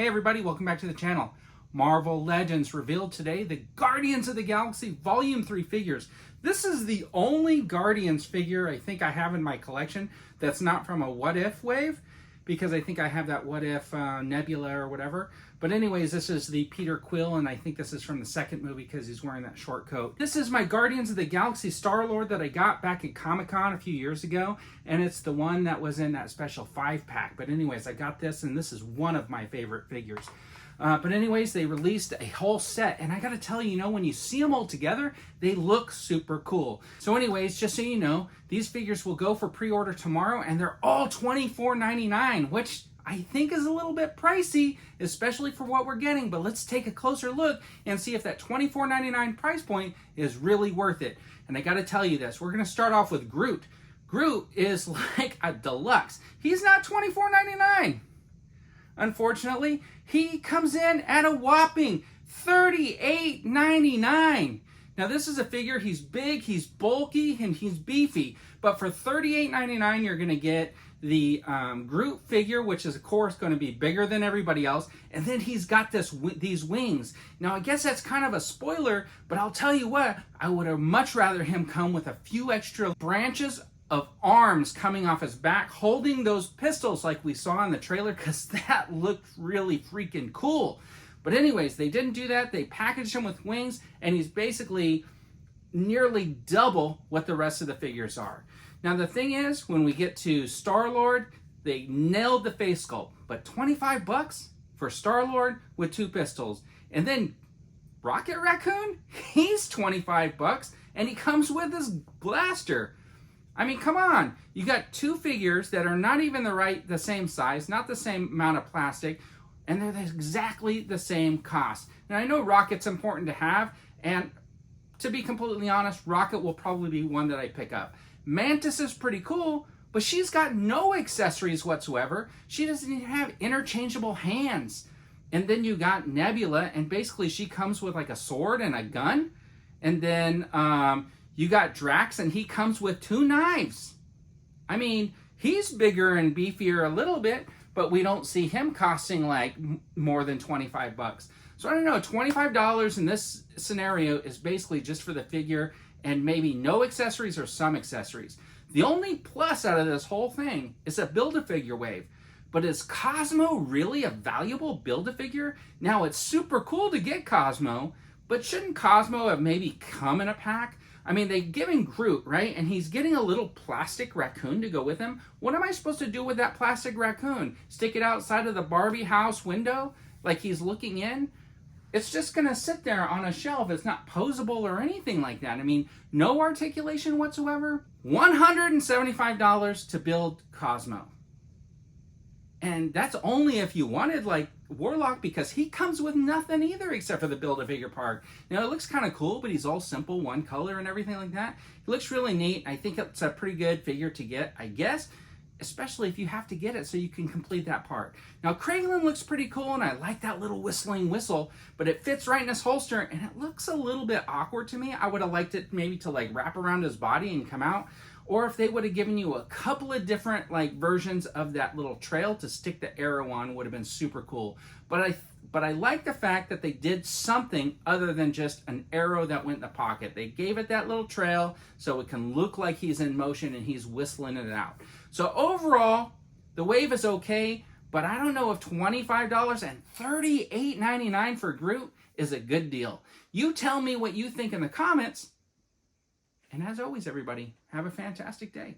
Hey everybody, welcome back to the channel. Marvel Legends revealed today the Guardians of the Galaxy Volume 3 figures. This is the only Guardians figure I think I have in my collection that's not from a What If wave, because I think I have that What If Nebula or whatever. But anyways, this is the Peter Quill, and I think this is from the second movie because he's wearing that short coat. This is my Guardians of the Galaxy Star-Lord that I got back at Comic-Con a few years ago, and it's the one that was in that special 5-pack. But anyways, I got this, and this is one of my favorite figures. But anyways, they released a whole set, and I gotta tell you, when you see them all together, they look super cool. So anyways, just so you know, these figures will go for pre-order tomorrow, and they're all $24.99, which I think is a little bit pricey, especially for what we're getting. But let's take a closer look and see if that $24.99 price point is really worth it. And I gotta tell you this, we're gonna start off with Groot. Groot is like a deluxe. He's not $24.99. Unfortunately, he comes in at a whopping $38.99. Now this is a figure, he's big, he's bulky, and he's beefy. But for $38.99, you're going to get the Groot figure, which is of course going to be bigger than everybody else. And then he's got these wings. Now I guess that's kind of a spoiler, but I'll tell you what, I would have much rather him come with a few extra branches of arms coming off his back, holding those pistols like we saw in the trailer, because that looked really freaking cool. But anyways, they didn't do that. They packaged him with wings, and he's basically nearly double what the rest of the figures are. Now the thing is, when we get to Star-Lord, they nailed the face sculpt, but 25 bucks for Star-Lord with 2 pistols. And then Rocket Raccoon, he's 25 bucks, and he comes with his blaster. I mean, come on. You got 2 figures that are not even the same size, not the same amount of plastic, and they're exactly the same cost. Now, I know Rocket's important to have, and to be completely honest, Rocket will probably be one that I pick up. Mantis is pretty cool, but she's got no accessories whatsoever. She doesn't even have interchangeable hands. And then you got Nebula, and basically she comes with like a sword and a gun. And then you got Drax, and he comes with 2 knives. I mean, he's bigger and beefier a little bit, but we don't see him costing like more than 25 bucks. So I don't know, $25 in this scenario is basically just for the figure and maybe no accessories or some accessories. The only plus out of this whole thing is a Build-A-Figure wave. But is Cosmo really a valuable Build-A-Figure? Now, it's super cool to get Cosmo, but shouldn't Cosmo have maybe come in a pack? I mean, they've given Groot, right? And he's getting a little plastic raccoon to go with him. What am I supposed to do with that plastic raccoon? Stick it outside of the Barbie house window like he's looking in? It's just going to sit there on a shelf. It's not posable or anything like that. I mean, no articulation whatsoever. $175 to build Cosmo. And that's only if you wanted like Warlock, because he comes with nothing either except for the Build-A-Figure part. Now it looks kind of cool, but he's all simple, one color and everything like that. He looks really neat. I think it's a pretty good figure to get, I guess, especially if you have to get it so you can complete that part. Now Kraglin looks pretty cool, and I like that little whistling whistle, but it fits right in his holster, and it looks a little bit awkward to me. I would have liked it maybe to like wrap around his body and come out. Or if they would have given you a couple of different like versions of that little trail to stick the arrow on, would have been super cool. But I like the fact that they did something other than just an arrow that went in the pocket. They gave it that little trail so it can look like he's in motion and he's whistling it out. So overall, the wave is okay, but I don't know if $25 and $38.99 for Groot is a good deal. You tell me what you think in the comments. And as always, everybody, have a fantastic day.